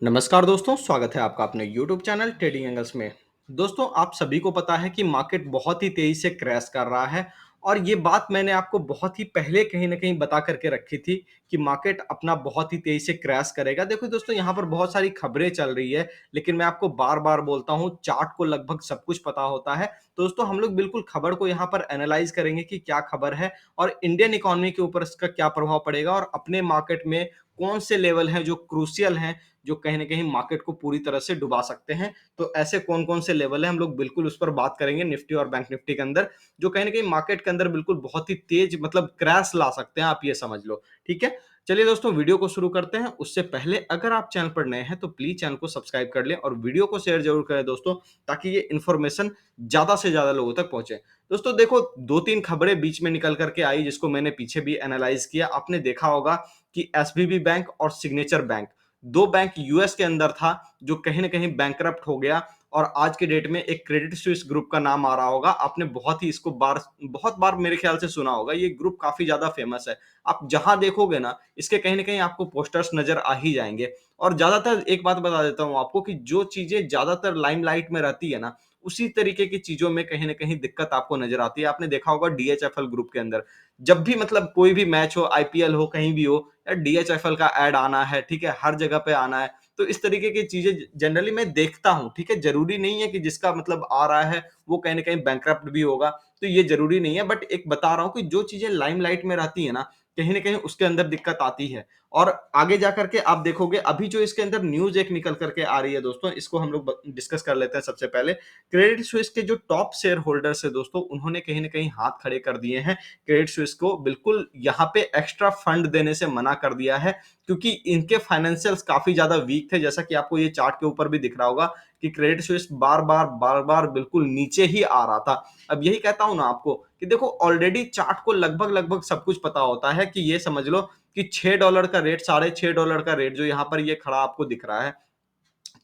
नमस्कार दोस्तों, स्वागत है आपका अपने YouTube चैनल ट्रेडिंग एंगल्स में। दोस्तों, आप सभी को पता है कि मार्केट बहुत ही तेजी से क्रैश कर रहा है और ये बात मैंने आपको बहुत ही पहले कहीं न कहीं बता करके रखी थी कि मार्केट अपना बहुत ही तेजी से क्रैश करेगा। देखो दोस्तों, यहाँ पर बहुत सारी खबरें चल रही है, लेकिन मैं आपको बार-बार बोलता हूँ, चार्ट को लगभग सब कुछ पता होता है। तो दोस्तों, हम लोग बिल्कुल खबर को यहाँ पर एनालाइज़ करेंगे कि क्या खबर है और इंडियन इकोनॉमी के ऊपर इसका क्या प्रभाव पड़ेगा और अपने मार्केट में कौन से लेवल हैं जो क्रूशियल हैं, जो कहीं न कहीं मार्केट को पूरी तरह से डुबा सकते हैं। तो ऐसे कौन-कौन से लेवल हैं, हम लोग बिल्कुल उस पर बात करेंगे निफ्टी और बैंक निफ्टी के अंदर, जो कहीं न कहीं मार्केट के अंदर बिल्कुल बहुत ही तेज़ मतलब क्रैश ला सकते हैं, आप ये समझ लो, ठीक है? चलिए दोस्तों, वीडियो को शुरू करते हैं। उससे पहले अगर आप चैनल पर नए हैं, तो प्लीज़ चैनल को सब्सक्राइब कर लें और वीडियो को शेयर ज़रूर करें दोस्तों, ताकि ये इन्फॉर्मेशन ज़्यादा से ज़्यादा लोगों तक पहुँचे। दोस्तों देखो, 2-3 खबरें बीच में निकल कर के आई, जिसको मैंने पीछे भी एनालाइज़ किया। आपने देखा होगा कि एसवीबी बैंक और सिग्नेचर बैंक, 2 बैंक यूएस के अंदर था, जो कहीं न कहीं बैंकरप्ट हो गया और आज के डेट में एक क्रेडिट स्विस ग्रुप का नाम आ रहा होगा। आपने बहुत बार मेरे ख्याल से सुना होगा, ये ग्रुप काफ़ी ज़्यादा फेमस है। आप जहाँ देखोगे ना, इसके कहीं न कहीं आपको पोस्टर्स नज़र आ ही जाएँगे और ज़्यादातर एक बात बता देता हूँ आपको कि जो चीज़ें ज़्यादातर लाइमलाइट में रहती है ना, उसी तरीके की चीज़ों में कहीं न कहीं दिक्कत आपको नज़र आती है। आपने देखा होगा डीएचएफएल ग्रुप के अंदर, जब भी मतलब कोई भी मैच हो, आईपीएल हो, कहीं भी हो, या डीएचएफएल का ऐड आना है, ठीक है? हर जगह पे आना है। तो इस तरीके की चीज़ें जनरली मैं देखता हूँ, ठीक है? ज़रूरी नहीं है कि जिसका मतलब आ रहा है, वो कहीं न कहीं बैंकरप्ट भी होगा, तो ये ज़रूरी नहीं है। बट एक बता रहा हूँ कि जो चीज़ें लाइमलाइट में रहती है ना, कहीं न कहीं उसके अंदर दिक्कत आती है। और आगे जा कर के आप देखोगे, अभी जो इसके अंदर न्यूज़ एक निकल कर के आ रही है दोस्तों, इसको हम लोग ब डिस्कस कर लेते हैं सबसे पहले। क्रेडिट स्विस के जो टॉप शेयर होल्डर्स हैं दोस्तों, उन्होंने कहीं न कहीं हाथ खड़े कर दिए हैं क्रेडिट स्विस को बिल्कुल यहाँ पे एक्स्ट्रा फंड देने से मना कर दिया है, क्योंकि इनके फाइनेंशियल्स काफ़ी ज़्यादा वीक थे। जैसा कि आपको ये चार्ट के ऊपर भी दिख रहा होगा कि क्रेडिट स्विस बार-बार बिल्कुल नीचे ही आ रहा था। अब यही कहता हूँ ना आपको कि देखो, ऑलरेडी चार्ट को लगभग सब कुछ पता होता है कि ये समझ लो कि $6 का रेट, $6.5 का रेट जो यहाँ पर ये खड़ा आपको दिख रहा है,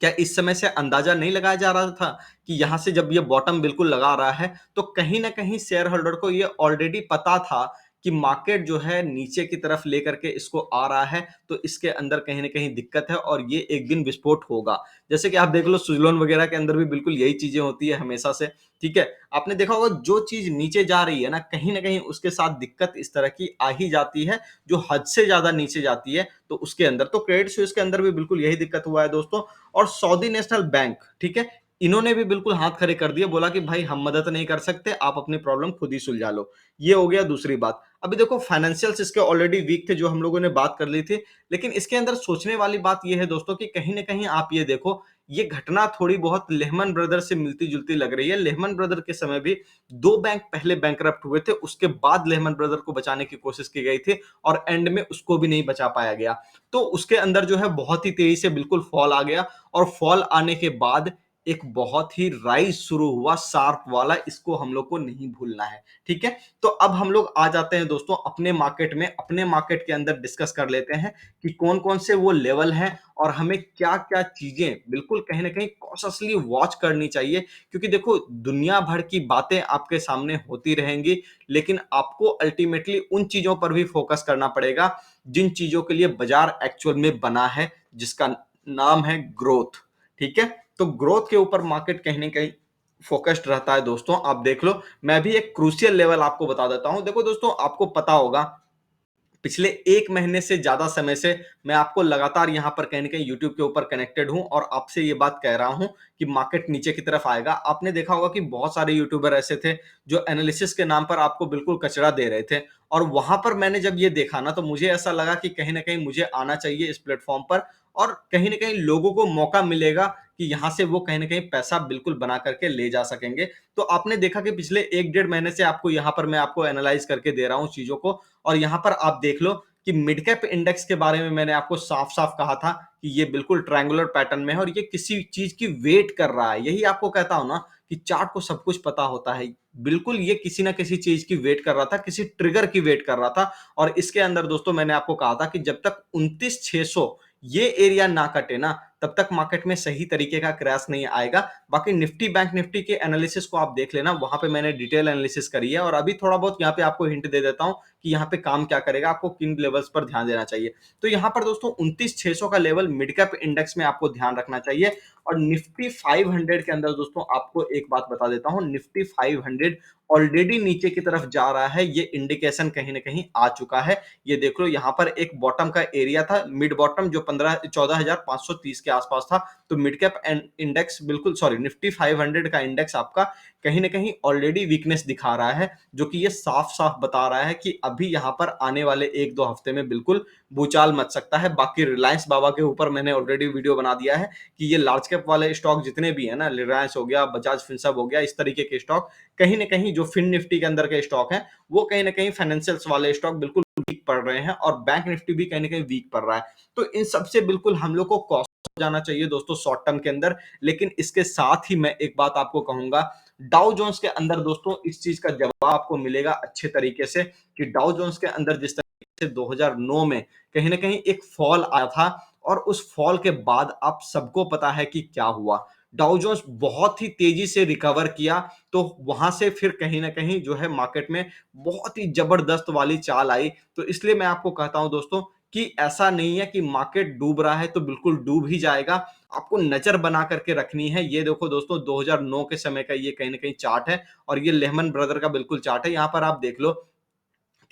क्या इस समय से अंदाजा नहीं लगाया जा रहा था कि यहाँ से जब ये बॉटम बिल्कुल लगा रहा है, तो कहीं न कहीं शेयर होल्डर को ये ऑलरेडी पता था कि मार्केट जो है नीचे की तरफ लेकर के इसको आ रहा है, तो इसके अंदर कहीं न कहीं दिक्कत है और ये एक दिन विस्फोट होगा। जैसे कि आप देख लो, सुज़लोन वगैरह के अंदर भी बिल्कुल यही चीज़ें होती है हमेशा से, ठीक है? आपने देखा होगा, जो चीज़ नीचे जा रही है ना, कहीं न कहीं उसके साथ दिक्कत इस तरह की आ ही जाती है, जो हद से ज़्यादा नीचे जाती है, तो उसके अंदर। तो क्रेडिट स्विस के अंदर भी बिल्कुल यही दिक्कत हुआ है दोस्तों। और सऊदी नेशनल बैंक, ठीक है? इन्होंने भी बिल्कुल हाथ खड़े कर दिए, बोला कि भाई हम मदद नहीं कर सकते, आप अपनी प्रॉब्लम खुद ही सुलझा लो। ये हो गया दूसरी बात। अभी देखो, फाइनेंशियल्स इसके ऑलरेडी वीक थे, जो हम लोगों ने बात कर ली थी, लेकिन इसके अंदर सोचने वाली बात ये है दोस्तों कि कहीं न कहीं आप ये देखो, ये घटना थोड़ी बहुत लेहमैन ब्रदर्स से मिलती-जुलती लग रही है। लेहमैन ब्रदर के समय भी 2 बैंक पहले बैंकरप्ट हुए थे, उसके बाद लेहमैन ब्रदर को बचाने की कोशिश की गई थी और एंड में उसको भी नहीं बचा पाया गया। तो उसके अंदर जो है बहुत ही तेज़ी से बिल्कुल फॉल आ गया और फॉल आने के बाद एक बहुत ही राइज़ शुरू हुआ शार्प वाला, इसको हम लोग को नहीं भूलना है, ठीक है? तो अब हम लोग आ जाते हैं दोस्तों अपने मार्केट में, अपने मार्केट के अंदर डिस्कस कर लेते हैं कि कौन-कौन से वो लेवल हैं और हमें क्या-क्या चीज़ें बिल्कुल कहीं न कहीं कॉशियसली वॉच करनी चाहिए, क्योंकि देखो, दुनिया भर की बातें आपके सामने होती रहेंगी, लेकिन आपको अल्टीमेटली उन चीज़ों पर भी फोकस करना पड़ेगा, जिन चीज़ों के लिए बाज़ार एक्चुअल में बना है, जिसका नाम है ग्रोथ, ठीक है? तो ग्रोथ के ऊपर मार्केट कहीं न कहीं फ़ोकस्ड रहता है दोस्तों, आप देख लो। मैं भी एक क्रूशियल लेवल आपको बता देता हूँ। देखो दोस्तों, आपको पता होगा, पिछले 1 महीने से ज़्यादा समय से मैं आपको लगातार यहाँ पर कहीं न कहीं यूट्यूब के ऊपर कनेक्टेड हूँ और आपसे ये बात कह रहा हूँ कि मार्केट नीचे की तरफ आएगा। आपने देखा होगा कि बहुत सारे यूट्यूबर ऐसे थे, जो एनालिसिस के नाम पर आपको बिल्कुल कचरा दे रहे थे और वहाँ पर मैंने जब ये देखा ना, तो मुझे ऐसा लगा कि कहीं न कहीं मुझे आना चाहिए इस प्लेटफ़ॉर्म पर और कहीं न कहीं लोगों को मौका मिलेगा कि यहाँ से वो कहीं न कहीं पैसा बिल्कुल बना करके ले जा सकेंगे। तो आपने देखा कि पिछले 1 डेढ़ महीने से आपको यहाँ पर मैं आपको एनालाइज़ करके दे रहा हूँ चीज़ों को और यहाँ पर आप देख लो कि मिड कैप इंडेक्स के बारे में मैंने आपको साफ-साफ कहा था कि ये बिल्कुल ट्रायंगुलर पैटर्न में है और ये किसी चीज़ की वेट कर रहा है। यही आपको कहता हूँ ना कि चार्ट को सब कुछ पता होता है। बिल्कुल ये किसी न किसी चीज़ की वेट कर रहा था, किसी ट्रिगर की वेट कर रहा था और इसके अंदर दोस्तों मैंने आपको कहा था कि जब तक 29,600 ये एरिया ना कटे ना, तब तक मार्केट में सही तरीके का क्रैश नहीं आएगा। बाकी निफ्टी बैंक निफ्टी के एनालिसिस को आप देख लेना, वहां पे मैंने डिटेल एनालिसिस करी है और अभी थोड़ा बहुत यहाँ पे आपको हिंट दे देता हूं कि यहाँ पे काम क्या करेगा, आपको किन लेवल्स पर ध्यान देना चाहिए। तो यहाँ पर दोस्तों 29,600 का लेवल मिड कैप इंडेक्स में आपको ध्यान रखना चाहिए। और निफ्टी 500 के अंदर दोस्तों आपको एक बात बता देता हूं, निफ्टी 500 ऑलरेडी नीचे की तरफ जा रहा है, ये इंडिकेशन कहीं ना कहीं आ चुका है। ये देख लो, यहाँ पर एक बॉटम का एरिया था, मिड बॉटम जो 14,530 के आसपास था। तो मिड कैप इंडेक्स बिल्कुल, सॉरी, निफ्टी 500 का इंडेक्स आपका कहीं ना कहीं ऑलरेडी वीकनेस दिखा रहा है, जो कि ये साफ साफ बता रहा है कि अभी यहाँ पर आने वाले 1-2 हफ्ते में बिल्कुल भूचाल मच सकता है। बाकी रिलायंस बाबा के ऊपर मैंने ऑलरेडी वीडियो बना दिया है कि ये लार्ज कैप वाले स्टॉक जितने भी है ना, रिलायंस हो गया, बजाज फिनसर्व हो गया, इस तरीके के स्टॉक कहीं ना कहीं जो फिन निफ्टी के अंदर के स्टॉक हैं, वो कहीं ना कहीं फाइनेंशियल्स वाले स्टॉक बिल्कुल वीक पड़ रहे हैं और बैंक निफ्टी भी कहीं ना कहीं वीक पड़ रहा है। तो इन सबसे बिल्कुल हम लोग को कॉस्ट हो जाना चाहिए दोस्तों शॉर्ट टर्म के अंदर। लेकिन इसके साथ ही मैं एक बात आपको कहूंगा, डाउ जोन्स के अंदर दोस्तों इस चीज का जवाब आपको मिलेगा अच्छे तरीके से कि डाउ जोन्स के अंदर जिस तरीके से 2009 में कहीं ना कहीं एक फॉल आया था और उस फॉल के बाद आप सबको पता है कि क्या हुआ, डाउ जोन्स बहुत ही तेजी से रिकवर किया। तो वहां से फिर कहीं ना कहीं जो है मार्केट में बहुत ही जबरदस्त वाली चाल आई। तो इसलिए मैं आपको कहता हूं दोस्तों कि ऐसा नहीं है कि मार्केट डूब रहा है तो बिल्कुल डूब ही जाएगा, आपको नजर बना करके रखनी है। ये देखो दोस्तों 2009 के समय का ये कहीं ना कहीं चार्ट है और ये लेहमन ब्रदर का बिल्कुल चार्ट है। यहां पर आप देख लो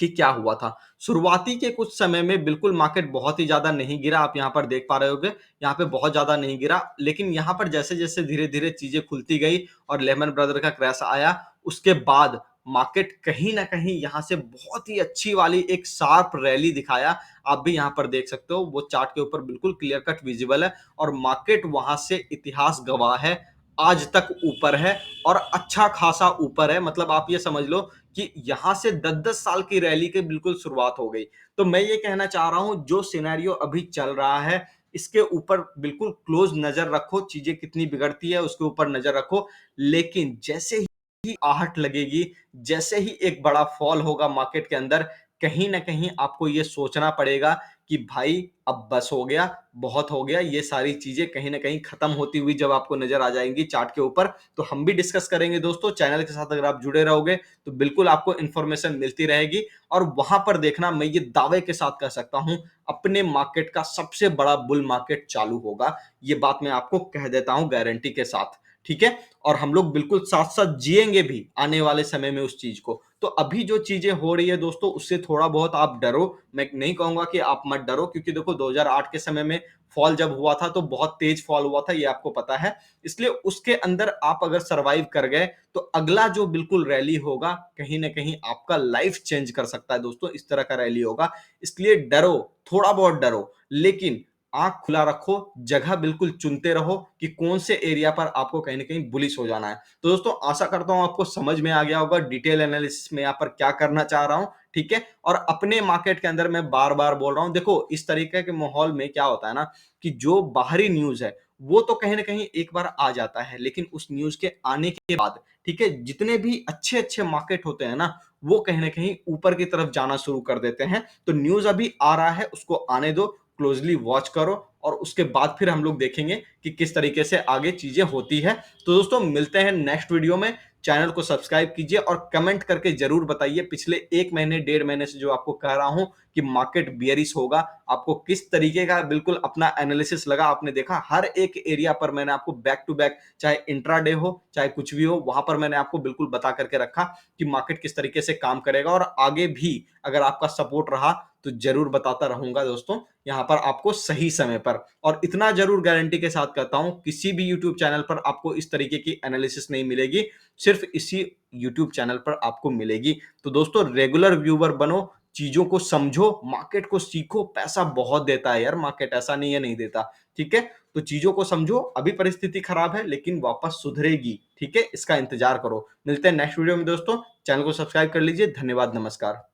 कि क्या हुआ था। शुरुआती के कुछ समय में बिल्कुल मार्केट बहुत ही ज्यादा नहीं गिरा, आप यहां पर देख पा रहे होगे, यहां पे बहुत ज्यादा नहीं गिरा। लेकिन यहां पर जैसे जैसे धीरे धीरे चीजें खुलती गई और लेमन ब्रदर का क्रैश आया, उसके बाद मार्केट कहीं ना कहीं यहां से बहुत ही अच्छी वाली एक शार्प रैली दिखाया। आप भी यहां पर देख सकते हो, वो चार्ट के ऊपर बिल्कुल क्लियर कट विजिबल है और मार्केट वहां से इतिहास गवाह है, आज तक ऊपर है और अच्छा खासा ऊपर है। मतलब आप ये समझ लो कि यहां से 10-10 साल की रैली की बिल्कुल शुरुआत हो गई। तो मैं ये कहना चाह रहा हूं, जो सिनेरियो अभी चल रहा है इसके ऊपर बिल्कुल क्लोज नजर रखो, चीजें कितनी बिगड़ती है उसके ऊपर नजर रखो। लेकिन जैसे ही आहट लगेगी, जैसे ही एक बड़ा फॉल होगा मार्केट के अंदर, कहीं ना कहीं आपको ये सोचना पड़ेगा कि भाई अब बस हो गया, बहुत हो गया। ये सारी चीजें कहीं ना कहीं खत्म होती हुई जब आपको नजर आ जाएंगी चार्ट के ऊपर, तो हम भी डिस्कस करेंगे दोस्तों। चैनल के साथ अगर आप जुड़े रहोगे तो बिल्कुल आपको इंफॉर्मेशन मिलती रहेगी और वहां पर देखना, मैं ये दावे के साथ कह सकता हूं, अपने मार्केट का सबसे बड़ा बुल मार्केट चालू होगा। ये बात मैं आपको कह देता हूं गारंटी के साथ, ठीक है। और हम लोग बिल्कुल साथ साथ जिएंगे भी आने वाले समय में उस चीज को। तो अभी जो चीजें हो रही है दोस्तों, उससे थोड़ा बहुत आप डरो, मैं नहीं कहूंगा कि आप मत डरो, क्योंकि देखो 2008 के समय में फॉल जब हुआ था तो बहुत तेज फॉल हुआ था, ये आपको पता है। इसलिए उसके अंदर आप अगर सरवाइव कर गए तो अगला जो बिल्कुल रैली होगा कहीं ना कहीं आपका लाइफ चेंज कर सकता है दोस्तों, इस तरह का रैली होगा। इसलिए डरो, थोड़ा बहुत डरो, लेकिन आंख खुला रखो, जगह बिल्कुल चुनते रहो कि कौन से एरिया पर आपको कहीं ना कहीं बुलिश हो जाना है। तो दोस्तों आशा करता हूं आपको समझ में आ गया होगा डिटेल एनालिसिस में यहाँ पर क्या करना चाह रहा हूं, ठीक है। और अपने मार्केट के अंदर मैं बार बार बोल रहा हूं, देखो इस तरीके के माहौल में क्या होता है ना कि जो बाहरी न्यूज है वो तो कहीं ना कहीं एक बार आ जाता है, लेकिन उस न्यूज के आने के बाद, ठीक है, जितने भी अच्छे अच्छे मार्केट होते हैं ना, वो कहीं ना कहीं ऊपर की तरफ जाना शुरू कर देते हैं। तो न्यूज अभी आ रहा है, उसको आने दो, क्लोजली वॉच करो और उसके बाद फिर हम लोग देखेंगे कि किस तरीके से आगे चीजें होती है। तो दोस्तों मिलते हैं नेक्स्ट वीडियो में। चैनल को सब्सक्राइब कीजिए और कमेंट करके जरूर बताइए पिछले 1 महीने 1.5 महीने से जो आपको कह रहा हूं कि मार्केट बियरिश होगा, आपको किस तरीके का बिल्कुल अपना एनालिसिस लगा। आपने देखा हर एक एरिया पर मैंने आपको बैक टू बैक, चाहे इंट्राडे हो चाहे कुछ भी हो, वहां पर मैंने आपको बिल्कुल बता करके रखा कि मार्केट किस तरीके से काम करेगा। और आगे भी अगर आपका सपोर्ट रहा तो जरूर बताता रहूंगा दोस्तों, यहां पर आपको सही समय पर। और इतना जरूर गारंटी के साथ कहता हूं, किसी भी यूट्यूब चैनल पर आपको इस तरीके की एनालिसिस नहीं मिलेगी, सिर्फ इसी यूट्यूब चैनल पर आपको मिलेगी। तो दोस्तों रेगुलर व्यूवर बनो, चीजों को समझो, मार्केट को सीखो। पैसा बहुत देता है यार मार्केट, ऐसा नहीं है नहीं देता, ठीक है। तो चीजों को समझो, अभी परिस्थिति खराब है लेकिन वापस सुधरेगी, ठीक है, इसका इंतजार करो। मिलते हैं नेक्स्ट वीडियो में दोस्तों, चैनल को सब्सक्राइब कर लीजिए। धन्यवाद, नमस्कार।